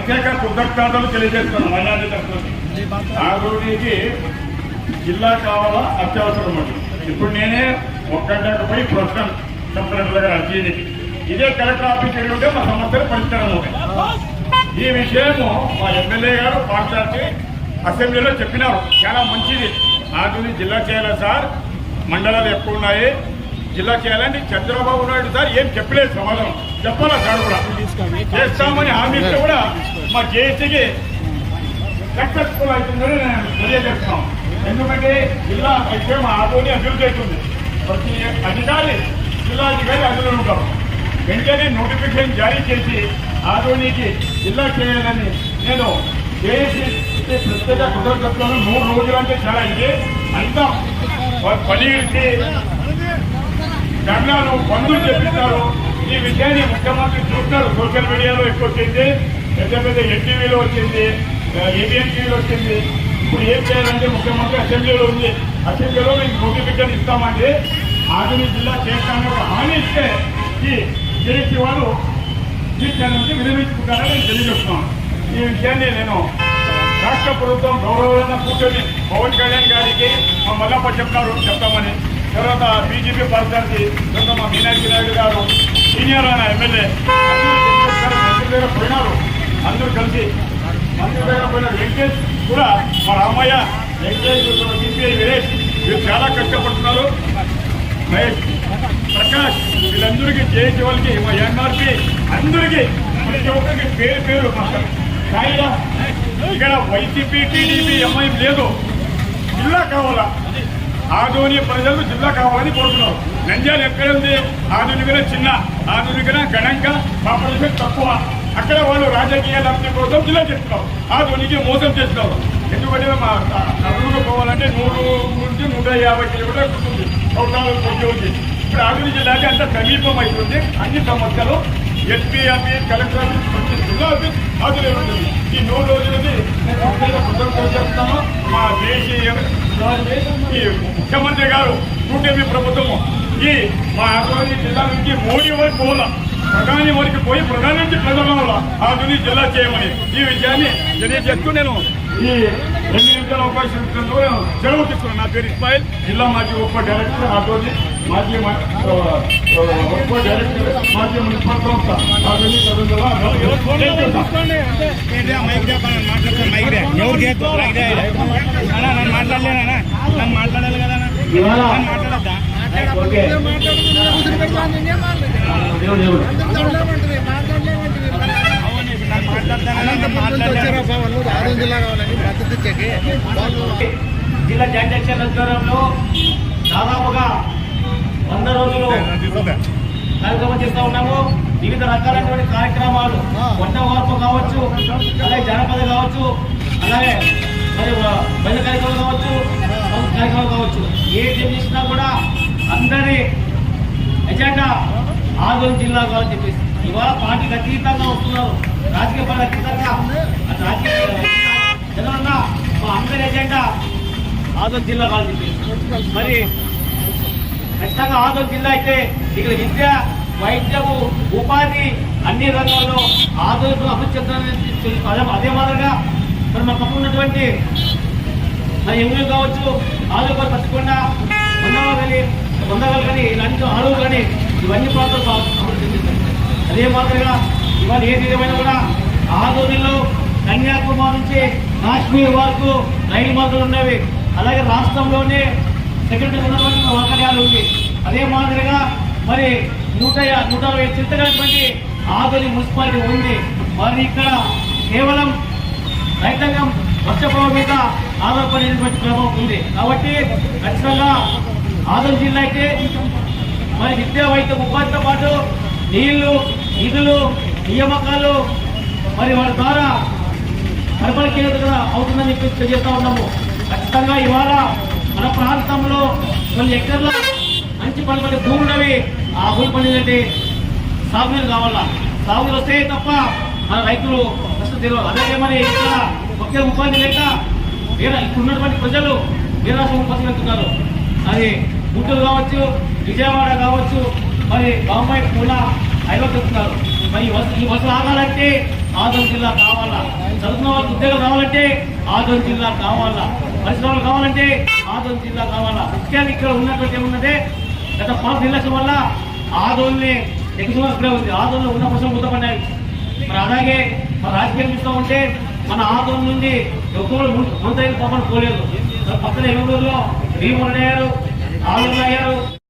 ప్రత్యేక కృతజ్ఞతలు తెలియజేస్తున్నాను మైనార్టీ తరఫున. ఆదోనికి జిల్లా కావాలా అత్యవసరం అండి. ఇప్పుడు నేనే ఒక్కటకు పోయి ప్రశ్న చెప్పినట్లుగా అర్జీని ఇదే కలెక్టర్ ఆఫీస్ ఉంటే మా సమస్యలు పరిష్కారం అవుతాయి. ఈ విషయము మా ఎమ్మెల్యే గారు మాట్లాడి అసెంబ్లీలో చెప్పినారు. చాలా మంచిది. ఆదోని జిల్లా చేయాలి సార్, మండలాలు ఎక్కువ ఉన్నాయి, జిల్లా చేయాలని చంద్రబాబు నాయుడు సార్ ఏం చెప్పలేదు. సమాధానం చెప్పాలా సార్ కూడా చేస్తామని హామీ ఇస్తే కూడా మా జేఏసీకి సక్సెస్ఫుల్ అవుతుందని నేను తెలియజేస్తున్నాం. ఎందుకంటే జిల్లా అయితే మా ఆదోని అభివృద్ధి అవుతుంది. ప్రతి అధికారి జిల్లా అధికారి అందులో ఉంటారు. వెంటనే నోటిఫికేషన్ జారీ చేసి ఆదోనికి జిల్లా చేయాలని నేను జేఏసీ ప్రత్యేక కృతజ్ఞతలను 3 రోజులు అంటే చాలా ఇది అంతా పని ధర్నాలు బంధువులు చెప్పిస్తారు. ఈ విషయాన్ని ముఖ్యమంత్రి చూస్తున్నారు. సోషల్ మీడియాలో ఎక్కువ వచ్చింది, పెద్ద పెద్ద ఎన్టీవీలో వచ్చింది, ఏబిఎన్ టీవీలో వచ్చింది. ఇప్పుడు ఏం చేయాలంటే ముఖ్యమంత్రి అసెంబ్లీలో ఉంది. అసెంబ్లీలో మీకు నోటిఫికేషన్ ఇస్తామంటే ఆదోని జిల్లా చేస్తామని ఒక హామీ ఇస్తే ఈ జేఏసీ వాళ్ళు దీని నుంచి విరమించుకుంటారని నేను తెలియజేస్తున్నాను. ఈ విషయాన్ని నేను రాష్ట్ర ప్రభుత్వం గౌరవంగా కూర్చొని పవన్ కళ్యాణ్ గారికి మా మల్లప్ప చెప్తామని, తర్వాత బీజేపీ పార్టీ, తర్వాత మా మీనాక్షి నాయుడు గారు సీనియర్ అయిన ఎమ్మెల్యే మంత్రి దగ్గర పోయినారు. అందరూ కలిసి మంత్రి దగ్గర పోయిన వెంకటేష్ కూడా, మా రామయ్య, వెంకటేష్, సిపిఐ వీరేష్ వీరు చాలా కష్టపడుతున్నారు. మహేష్, ప్రకాష్ వీళ్ళందరికీ జేఏసీ వాళ్ళకి, మా ఎన్ఆర్పీ అందరికీ ప్రతి ఒక్కరికి పేరు పేరు స్థాయిలో ఇక్కడ వైసీపీ టీడీపీ ఎంఐఎం లేదు. జిల్లా కావాలా, ఆదోని ప్రజలు జిల్లా కావాలని కోరుతున్నారు. నంద్యాల ఎక్కడ ఉంది? ఆదోని కన్నా చిన్న, ఆదోని కన్నా గణంగా పాపులేషన్ తక్కువ. అక్కడ వాళ్ళు రాజకీయ లబ్ధి కోసం జిల్లా చేస్తున్నారు, ఆదోనికి మోసం చేస్తున్నారు. ఎందుకంటే మా కర్నూలు పోవాలంటే 100 నుంచి 150 కిలోమీటర్లు ఉంటుంది కౌటాలు కొద్ది. ఇప్పుడు ఆదోని జిల్లాకి అంత సమీపం అవుతుంది. అన్ని సమస్యలు ఎస్పీ ఆఫీస్, కలెక్టర్ ఆఫీస్, ప్రతి జిల్లా ఆఫీస్ ఆదోని ఉంటుంది. ఈ 3 రోజులకి కృతజ్ఞతలు చెప్తాను. మా దేశీ ఈ ముఖ్యమంత్రి గారు కూటమి ప్రభుత్వము ఈ మా ఆదోని జిల్లా నుంచి మోడీ వరకు పోవాలా, ప్రధాని వరకు పోయి ప్రధాని నుంచి ప్రజల ఆదోని జిల్లా చేయమని ఈ విషయాన్ని తెలియజేస్తూ నేను ఈ 2 నిమిషాల అవకాశం ఇచ్చినందుకు సెలవు తీసుకున్నాను. నా పేరు ఇస్మాయిల్, జిల్లా మాజీ ఉప డైరెక్టర్ ఆదోని, మాజీ ఉప డైరెక్టర్, మాజీ మున్సిపల్ సంస్థ ఆదోని మాట్లాడలేనా? నన్ను మాట్లాడాలి కదా, మాట్లాడద్దా? జిల్లా జాయింట్ యాక్షన్ ఆధ్వర్యంలో దాదాపుగా 100 రోజులు కార్యక్రమం చేస్తూ ఉన్నాము. వివిధ రకాలైనటువంటి కార్యక్రమాలు, వంట వార్పు కావచ్చు, అలాగే జానపద కావచ్చు, అలాగే మరి బయట కార్యక్రమాలు కావచ్చు, కార్యక్రమాలు కావచ్చు, ఏ చేసినా కూడా అందరి ఎజెండా ఆదోని జిల్లా కావాలని చెప్పేసి ఇవాళ పార్టీకి అతీతంగా వస్తున్నారు. రాజకీయ పార్టీ అతీతంగా రాజకీయ జనంగా మా అందరి ఎజెండా ఆదోని జిల్లా కావాలని చెప్పేసి మరి ఖచ్చితంగా ఆదోని జిల్లా అయితే ఇక్కడ విద్య, వైద్యము, ఉపాధి అన్ని రంగాల్లో ఆదోని అభివృద్ధి చెందాలని అదే మాదిరిగా మరి మా పక్కన ఉన్నటువంటి మరి ఎంగులు కావచ్చు, ఆదుకోలు పచ్చకుండా వందలు కానీ ఇలాంటి అడవులు కానీ ఇవన్నీ ప్రాంతాలు అభివృద్ధి చెందుతాయి. అదే మాదిరిగా ఇవాళ ఏది ఏమైనా కూడా ఆదోనిలో కన్యాకుమారి నుంచి కాశ్మీర్ వరకు రైలు మార్గాలు ఉన్నవి. అలాగే రాష్ట్రంలోనే సెకండ్ ఉన్నటువంటి సౌకర్యాలు ఉంది. అదే మాదిరిగా మరి 160 చింతగలటువంటి ఆదోని మున్సిపాలిటీ ఉంది. మరి ఇక్కడ కేవలం రైతాంగం వర్షప్రభావం మీద ఆధారపడినటువంటి ప్రభావం ఉంది. కాబట్టి ఖచ్చితంగా ఆదోని జిల్లా అయితే మరి విద్యా, వైద్య, ఉపాధితో పాటు నీళ్లు, నిధులు, నియామకాలు మరి వారి ద్వారా సరఫరా కేంద్రంగా అవుతుందని చెప్పి తెలియజేస్తా ఉన్నాము. ఖచ్చితంగా ఇవాళ మన ప్రాంతంలో కొన్ని ఎకర్ల మంచి పనులు భూమున్నవి. ఆ భూమి పండిందంటే సాగునీరు కావాలా, సాగునీరు వస్తే తప్ప మన రైతులు కష్టం తెలియదు. అలాగే మరి ఇక్కడ ఒకే ఉపాధి లేక ఇక్కడ ఉన్నటువంటి ప్రజలు నిరాశ పసిగలుగుతున్నారు. అది గుంటూరు కావచ్చు, విజయవాడ కావచ్చు, మరి బాంబాయి కూడా హైదరాబాద్ చెప్తున్నారు. మరి ఈ బస్సులు ఆగాలంటే ఆదోని జిల్లా కావాలా, చదువుకున్న వాళ్ళకి ఉద్యోగం కావాలంటే ఆదోని జిల్లా కావాలా, పరిశ్రమలు కావాలంటే ఆదోని జిల్లా కావాలా. ముఖ్యంగా ఇక్కడ ఉన్నటువంటి ఏమున్నదే గత పాత నిర్లక్ష్యం వల్ల ఆదోని ఎక్కువ ఇక్కడే ఉంది. ఆదోనిలో ఉన్న కోసం ముద్దపడ్డాయి. మరి అలాగే మన రాజకీయం చూస్తూ ఉంటే మన ఆదోని నుండి ఒక్కరు ముందైన పోలేదు. పక్కన ఎన్నో భీములు అయ్యారు, ఆదోని అయ్యారు.